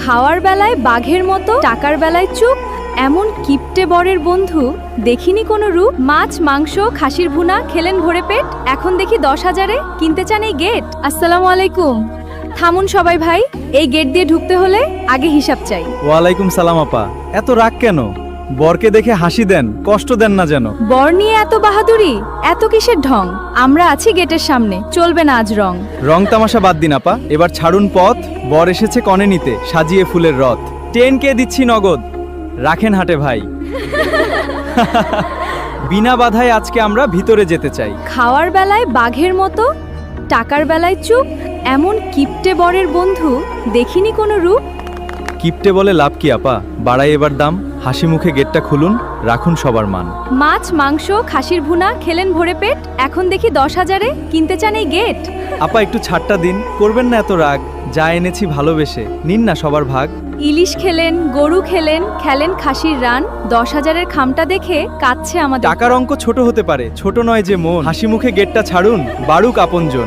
খাওয়ার বেলায় বাঘের মতো, টাকার বেলায় চুপ, এমন কিপটে বরের বন্ধু দেখিনি কোনো রূপ। মাছ মাংস খাসির ভুনা খেলেন ভরে পেট, এখন দেখি 10,000-এ কিনতে চান এই গেট। আসসালামু আলাইকুম। থামুন সবাই ভাই, এই গেট দিয়ে ঢুকতে হলে আগে হিসাব চাই। ওয়ালাইকুম সালাম আপা, এত রাগ কেন? বরকে দেখে হাসি দেন, কষ্ট দেন না যেন। বর নিয়ে এত বাহাদুরি, এত কিসের ঢং? আমরা আছি গেটের সামনে, চলবে না আজ রং। রং তামাশা বাদ দিন আপা, এবার ছাড়ুন পথ। বর এসেছে কনে নিতে, সাজিয়ে ফুলের রথ। 10K দিচ্ছি নগদ, রাখেন হাটে ভাই। বিনা বাধায় আজকে আমরা ভিতরে যেতে চাই। খাওয়ার বেলায় বাঘের মতো, টাকার বেলায় চুপ, এমন কিপটে বরের বন্ধু দেখিনি কোনো রূপ। কিপটে বলে লাভ কি আপা, বাড়াই এবার দাম। হাসি মুখে গেটটা খুলুন, রাখুন সবার মান। মাছ মাংস খাসির ভুনা খেলেন ভরে পেট, এখন দেখি 10,000-এ কিনতে চান এই গেট। আপা একটু ছাড়টা দিন, করবেন না এত রাগ। যা এনেছি ভালোবেসে, নিন না সবার ভাগ। ইলিশ খেলেন, গরু খেলেন, খেলেন খাসির রান, 10,000-এর খামটা দেখে কাঁদছে আমাদের। টাকার অঙ্ক ছোট হতে পারে, ছোট নয় যে মন। হাসি মুখে গেটটা ছাড়ুন, বাড়ুক আপনজন।